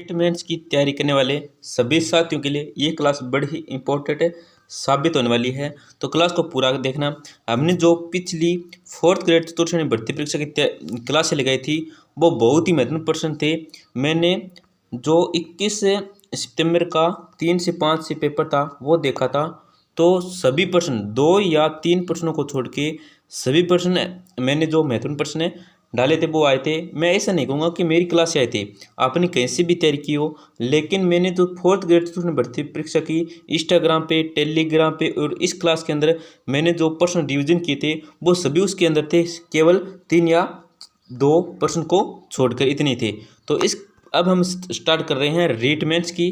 NEET mains की तैयारी करने वाले सभी साथियों के लिए ये क्लास बड़ी ही इम्पोर्टेंट साबित होने वाली है। तो क्लास को पूरा देखना। हमने जो पिछली फोर्थ ग्रेड चतुर्थ श्रेणी भर्ती परीक्षा की क्लासें लगाई थी वो बहुत ही महत्वपूर्ण प्रश्न थे। मैंने जो 21 सितंबर का 3 से 5 से पेपर था वो देखा था। तो सभी प्रश्न 2 या 3 प्रश्नों को छोड़ के सभी प्रश्न मैंने जो महत्वपूर्ण प्रश्न डाले थे वो आए थे। मैं ऐसा नहीं कहूँगा कि मेरी क्लास से आए थे, आपने कहीं से भी तैयारी की हो, लेकिन मैंने जो फोर्थ ग्रेड चतुर्थ भर्ती परीक्षा की इंस्टाग्राम पे, टेलीग्राम पे और इस क्लास के अंदर मैंने जो प्रश्न डिवीजन किए थे वो सभी उसके अंदर थे, केवल 3 या 2 प्रश्न को छोड़कर इतने थे। तो इस अब हम स्टार्ट कर रहे हैं रीट मेंस की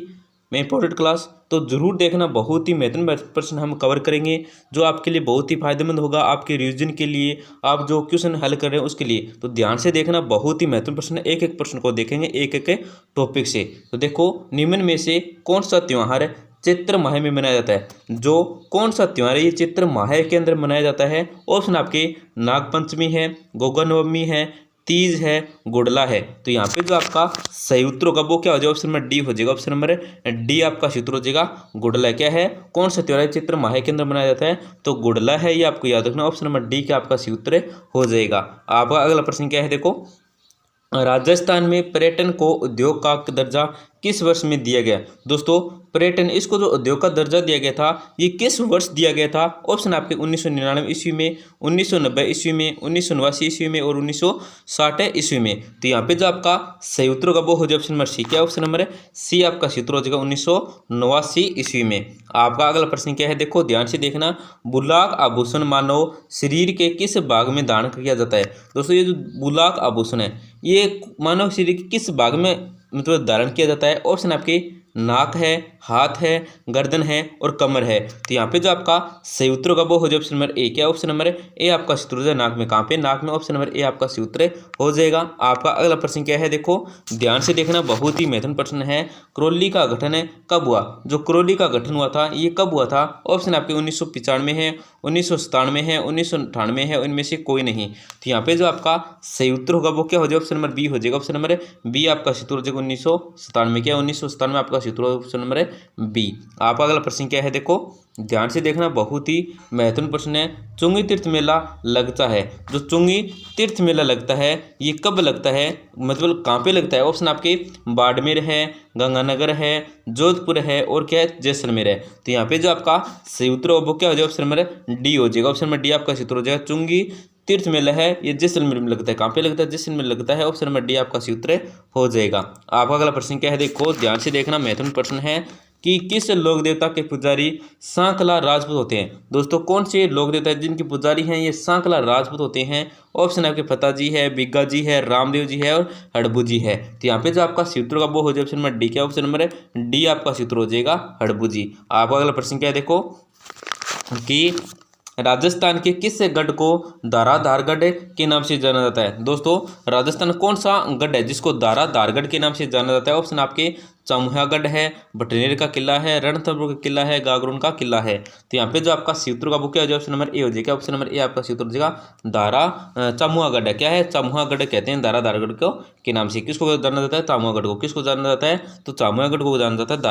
इंपॉर्टेंट क्लास। तो जरूर देखना, बहुत ही महत्वपूर्ण प्रश्न हम कवर करेंगे जो आपके लिए बहुत ही फायदेमंद होगा, आपके रिवीजन के लिए, आप जो क्वेश्चन हल कर रहे हैं उसके लिए। तो ध्यान से देखना, बहुत ही महत्वपूर्ण प्रश्न है, एक एक प्रश्न को देखेंगे एक एक टॉपिक से। तो देखो, निम्न में से कौन सा त्यौहार चैत्र माह में मनाया जाता है? जो कौन सा त्यौहार है ये चैत्र माह के अंदर मनाया जाता है? ऑप्शन आपके नागपंचमी है, गोगा नवमी है, तीज है, गुड़ला है। तो यहाँ पे जो आपका सही उत्तर होगा वो क्या हो जाएगा? ऑप्शन नंबर डी हो जाएगा। ऑप्शन नंबर डी आपका सूत्र हो जाएगा। गुड़ला क्या है? कौन सा त्योहार चैत्र माह के अंदर मनाया जाता है? तो गुड़ला है, ये आपको याद रखना। ऑप्शन नंबर डी का आपका सूत्र हो जाएगा। आपका अगला प्रश्न क्या है? देखो, राजस्थान में पर्यटन को उद्योग का दर्जा किस वर्ष में दिया गया? दोस्तों, पर्यटन इसको जो उद्योग का दर्जा दिया गया था ये किस वर्ष दिया गया था? ऑप्शन आपके 1999 ईस्वी में, 1990 ईस्वी में, 1989 ईस्वी में और 1960 ईस्वी में। तो यहाँ पे जो आपका सही उत्तर होगा वो हो जाए ऑप्शन नंबर सी। क्या ऑप्शन नंबर सी आपका सूत्र हो जाएगा 1989 ईस्वी में। आपका अगला प्रश्न क्या है? देखो, ध्यान से देखना। बुलाक आभूषण मानव शरीर के किस भाग में धारण किया जाता है? दोस्तों, ये जो बुलाक आभूषण है ये मानव शरीर के किस भाग में मतलब धारण किया जाता है? ऑप्शन आपके नाक है, हाथ है, गर्दन है और कमर है। तो यहाँ पे जो आपका सही उत्तर होगा वो हो जाए ऑप्शन नंबर ए। क्या ऑप्शन नंबर ए आपका सूत्र हो जाए नाक में? कहाँ पे? नाक में। ऑप्शन नंबर ए आपका सूत्र हो जाएगा। आपका अगला प्रश्न क्या है? देखो, ध्यान से देखना, बहुत ही महत्वपूर्ण प्रश्न है। क्रोली का गठन कब हुआ? जो क्रोली का गठन हुआ था ये कब हुआ था? ऑप्शन आपके 1995 है, 1997 है, 1998 है, इनमें से कोई नहीं। तो यहाँ पे जो आपका सही उत्तर होगा वो क्या हो जाएगा? ऑप्शन नंबर बी हो जाएगा। ऑप्शन नंबर बी आपका सूत्र हो जाएगा 1997। क्या 1997 आपका सूत्र? Option number B. आपका अगला प्रश्न क्या है? देखो, ध्यान से देखना, बहुत ही महत्वपूर्ण प्रश्न है। चुंगी तीर्थ मेला लगता है, जो चुंगी तीर्थ मेला लगता है ये कब लगता है? मतलब कहाँ पे लगता है? ऑप्शन आपके बाड़मेर है, गंगानगर है, जोधपुर है और क्या है? जैसलमेर है। तो यहाँ पे जो आपका सही उत्तर वो क्या हो जाएगा? ऑप्शन नंबर डी हो जाएगा। ऑप्शन नंबर डी आपका सूत्र हो जाएगा। चुंगी तीर्थ मेला है ये जैसलमेर में लगता है। कहाँ पे लगता है? जैसलमेर लगता है। ऑप्शन नंबर डी आपका सूत्र हो जाएगा। आपका अगला प्रश्न क्या है? देखो, ध्यान से देखना, महत्वपूर्ण प्रश्न है कि किस लोक देवता के पुजारी सांकला राजपूत होते हैं? दोस्तों, कौन से लोक देवता है जिनके पुजारी हैं ये सांकला राजपूत होते हैं? ऑप्शन आपके फता जी है, बिग्गा जी है, रामदेव जी है और हड़बू जी है। तो यहाँ पे जो आपका सूत्र होगा वो हो जाए ऑप्शन नंबर डी। क्या ऑप्शन नंबर डी आपका सूत्र हो जाएगा हड़बू जी। आपका अगला प्रश्न क्या है? देखो कि राजस्थान के किस गढ़ को दाराधारगढ़ के नाम से जाना जाता है? दोस्तों, राजस्थान कौन सा गढ़ है जिसको दाराधारगढ़ के नाम से जाना जाता है? ऑप्शन आपके चमूहागढ़ है, बटनेर का किला है, रणथंभौर का किला है, गागरोन का किला है। तो यहाँ पे जो आपका सूत्र का वो क्या हो जाएगा? ऑप्शन नंबर ए हो जाएगा। ऑप्शन नंबर ए आपका सूत्र हो जाएगा दारा चमूहागढ़ है। क्या है? चमूहागढ़ कहते हैं दाराधारगढ़ को के नाम से। किसको जाना जाता है? चमूहागढ़ को। किसको जाना जाता है? तो चमूहागढ़ को जाना जाता है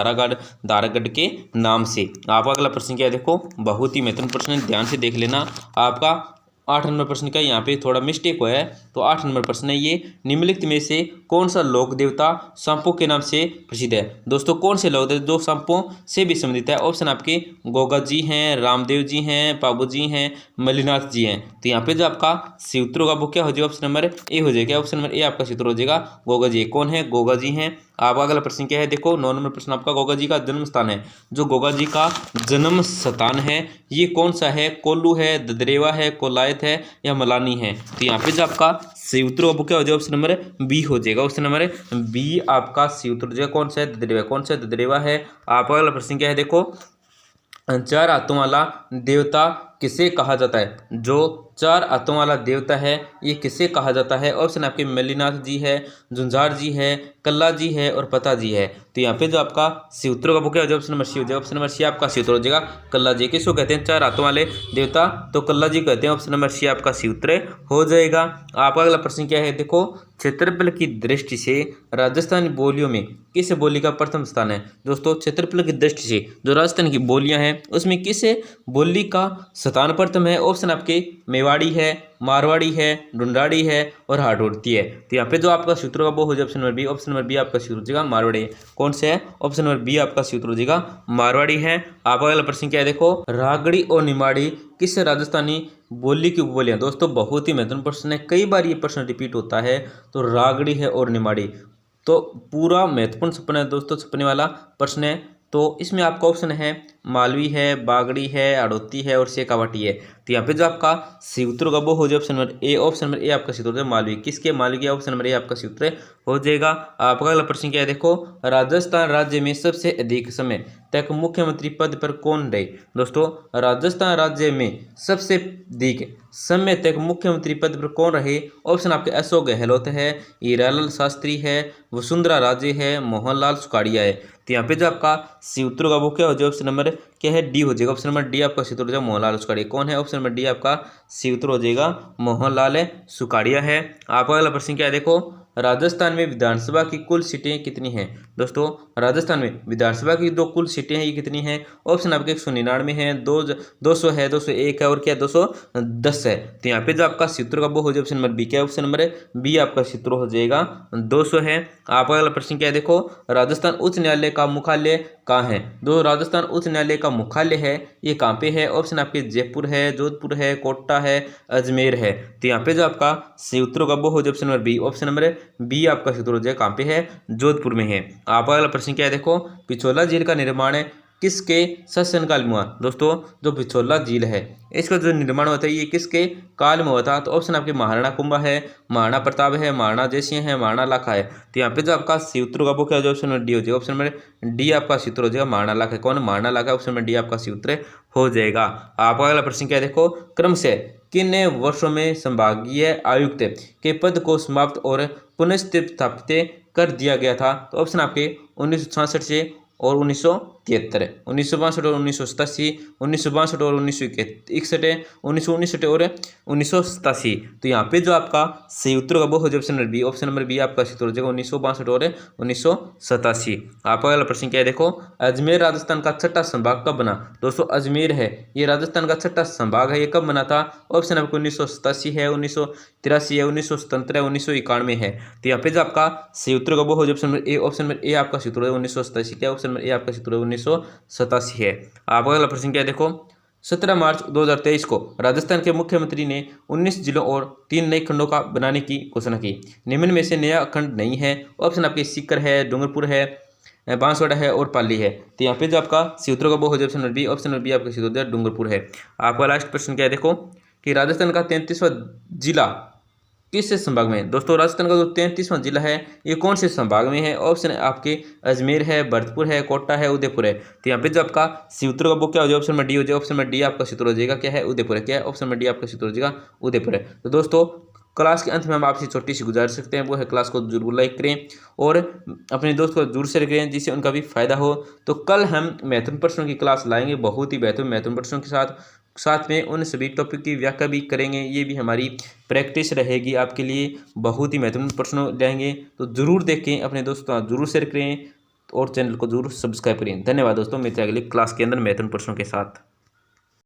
दारागढ़ के नाम से। आपका अगला प्रश्न क्या है? देखो, बहुत ही महत्वपूर्ण प्रश्न है, ध्यान से देख लेना। आपका 8 नंबर प्रश्न का यहाँ पे थोड़ा मिस्टेक हुआ है। तो 8 नंबर प्रश्न है ये, निम्नलिखित में से कौन सा लोक देवता सांपों के नाम से प्रसिद्ध है? दोस्तों, कौन से लोक देवता जो सांपों से भी संबंधित है? ऑप्शन आपके गोगा जी हैं, रामदेव जी हैं, पाबू जी हैं, मल्लीनाथ जी हैं। तो यहाँ पे जो आपका सूत्र होगा वो क्या हो जाएगा? ऑप्शन नंबर ए हो जाएगा। ऑप्शन नंबर ए आपका सूत्र हो जाएगा गोगा जी। कौन है? गोगा जी हैं। आपका अगला प्रश्न क्या है? देखो, 9 नंबर प्रश्न आपका गोगा जी का जन्म स्थान है। जो गोगा जी का जन्म स्थान है ये कौन सा है? कोल्लू है, ददरेवा है, कोलायत है या मलानी है? तो यहाँ पे जो आपका सही उत्तर वो क्या हो जाएगा? ऑप्शन नंबर बी हो जाएगा। ऑप्शन नंबर बी आपका सही उत्तर हो जाएगा। कौन सा है? ददरेवा। कौन सा है? ददरेवा है। आपका अगला प्रश्न क्या है? देखो, 4 हाथों वाला देवता किसे कहा जाता है? जो चार हाथों वाला देवता है ये किसे कहा जाता है? ऑप्शन आपके मल्लीनाथ जी है, झुंझार जी है, कल्ला जी है और पता जी है। तो यहाँ पे जो आपका सी उत्तर का बुक है ऑप्शन नंबर सी हो जाएगा। ऑप्शन नंबर सी आपका सी उत्तर हो जाएगा कल्ला जी। किसको कहते हैं चार हाथों वाले देवता? तो कल्ला जी कहते हैं। ऑप्शन नंबर सी आपका सी उत्तर हो जाएगा। आपका अगला प्रश्न क्या है देखो, क्षेत्रफल की दृष्टि से राजस्थानी बोलियों में किस बोली का प्रथम स्थान है? दोस्तों क्षेत्रफल की दृष्टि से जो राजस्थान की बोलियां हैं उसमें किस बोली का स्थान प्रथम है? ऑप्शन आपके मेवाड़ी है, मारवाड़ी है, ढूंढाड़ी है और हाड़ौती है। तो यहाँ पे जो आपका सूत्र का वो हो जाए option number B. Option number B आपका सूत्र हो जाएगा मारवाड़ी है। कौन से है? ऑप्शन नंबर बी आपका सूत्र हो जाएगा मारवाड़ी है। आपका अगला प्रश्न क्या है देखो, रागड़ी और निमाड़ी किस राजस्थानी बोली की उपबोलियां? दोस्तों बहुत ही महत्वपूर्ण प्रश्न है, कई बार ये प्रश्न रिपीट होता है। तो रागड़ी है और निमाड़ी तो पूरा महत्वपूर्ण सपना है दोस्तों, सपने वाला प्रश्न है। तो इसमें आपका ऑप्शन है मालवी है, बागड़ी है, हाड़ौती है और शेखावाटी है। तो यहाँ पे जो आपका सी उत्तर का वो हो जाए option number A. Option number A आपका सी उत्तर मालवी। किसके? मालवी के। ऑप्शन नंबर ए आपका सी उत्तर हो जाएगा। आपका अगला प्रश्न क्या है देखो, राजस्थान राज्य में सबसे अधिक समय तक मुख्यमंत्री पद पर कौन रहे? दोस्तों राजस्थान राज्य में सबसे अधिक समय तक मुख्यमंत्री पद पर कौन रहे? ऑप्शन आपके अशोक गहलोत है, हीरालाल शास्त्री है, वसुंधरा राजे है, मोहनलाल सुखाड़िया है। तो यहाँ पे जो आपका सी उत्तर का वो क्या हो जाएगा? ऑप्शन नंबर क्या है? डी हो जाएगा। ऑप्शन नंबर डी आपका सी उत्तर हो जाएगा मोहनलाल सुखाड़िया। कौन है? ऑप्शन नंबर डी आपका सी उत्तर हो जाएगा मोहनलाल सुखाड़िया है। आपका अगला प्रश्न क्या है देखो, राजस्थान में विधानसभा की कुल सीटें कितनी हैं? दोस्तों राजस्थान में विधानसभा की जो कुल सीटें हैं ये कितनी हैं? ऑप्शन आपके 199 है, 200 है, 201 है और क्या 210 है। तो यहाँ पे जो आपका सूत्र का वो हो जाए ऑप्शन नंबर बी। क्या ऑप्शन नंबर बी आपका सूत्र हो जाएगा 200 है। आपका अगला प्रश्न क्या है देखो, राजस्थान उच्च न्यायालय का मुख्यालय कहाँ है? दो राजस्थान उच्च न्यायालय का मुख्यालय है ये कहाँ पे है? ऑप्शन आपके जयपुर है, जोधपुर है, कोटा है, अजमेर है। तो यहाँ पे जो आपका सी उत्तर का वो हो जाए option number B. Option number B आपका सूत्र हो जाएगा कहाँ पे है? जोधपुर में है। आपका अगला प्रश्न क्या है देखो, पिछोला झील का निर्माण किसके शासनकाल में हुआ? दोस्तों जो पिछोला झील है इसका जो निर्माण होता है ये किसके काल में होता? तो ऑप्शन आपके महाराणा कुंभा है, महाराणा प्रताप है, महाराणा जयसिंह है, महाराणा लाखा है। तो यहाँ पे जो आपका सी उत्तर का वो क्या हो जाए? ऑप्शन नंबर डी हो जाएगा। ऑप्शन नंबर डी आपका सी उत्तर हो जाएगा महाराणा लाखा। कौन? महाराणा लाखा। ऑप्शन नंबर डी आपका सी उत्तर हो जाएगा। आपका अगला प्रश्न क्या है देखो, क्रमशः किन वर्षों में संभागीय आयुक्त के पद को समाप्त और पुनर्स्थापित कर दिया गया था? तो ऑप्शन आपके 1966 से और 1973, 1962 और 1987, 1962 और 1961, 1969 और 1987। तो यहाँ पे जो आपका सही उत्तर का वो हो जाए option number B. Option number B आपका सही उत्तर हो जाएगा 1962 और 1987। आपका अगला प्रश्न क्या है देखो, अजमेर राजस्थान का छठा संभाग कब बना? दोस्तों अजमेर है ये राजस्थान का छठा संभाग है, ये कब बना था? ऑप्शन आपको 1987 है, 1983 है, 1977 है, 1991 है। तो यहाँ पे जो आपका सही उत्तर का वो हो जाए option number A. Option number A आपका सूत्र है 1987। क्या ऑप्शन नंबर ए आपका सूत्र है 1987 है। आपका अगला प्रश्न क्या है देखो, 17 मार्च 2023 को राजस्थान के मुख्यमंत्री ने 19 जिलों और 3 नए खंडों का बनाने की घोषणा की। निम्न में से नया खंड नहीं है। ऑप्शन आपके सीकर है, डूंगरपुर है, बांसवाड़ा है और पाली है। तो यहाँ पे जो आपका सूत्रों का वो हो जाए option number B. Option number B आपका सूत्र हो जाए डूंगरपुर है। आपका लास्ट प्रश्न क्या है देखो, कि राजस्थान का 33वां जिला किस संभाग में है? दोस्तों राजस्थान का जो 33वां जिला है ये कौन से संभाग में है? ऑप्शन आपके अजमेर है, भरतपुर है, कोटा है, उदयपुर है। तो यहाँ पे जो आपका सूत्र का वो क्या हो जाए? ऑप्शन नंबर डी हो जाए। ऑप्शन नंबर डी आपका सूत्र हो जाएगा क्या है? उदयपुर है। क्या है? ऑप्शन नंबर डी आपका सूत्र हो जाएगा उदयपुर है। तो दोस्तों क्लास के अंत में हम आपसे छोटी सी गुजारिश सकते हैं, वो है क्लास को जरूर लाइक करें और अपने दोस्त को जरूर शेयर करें जिससे उनका भी फायदा हो। तो कल हम महत्वपूर्ण प्रश्नों की क्लास लाएंगे, बहुत ही महत्वपूर्ण प्रश्नों के साथ में उन सभी टॉपिक की व्याख्या भी करेंगे। ये भी हमारी प्रैक्टिस रहेगी आपके लिए, बहुत ही महत्वपूर्ण प्रश्नों लेंगे। तो ज़रूर देखें, अपने दोस्तों जरूर शेयर करें और चैनल को जरूर सब्सक्राइब करें। धन्यवाद दोस्तों, मिलते हैं अगली क्लास के अंदर महत्वपूर्ण प्रश्नों के साथ।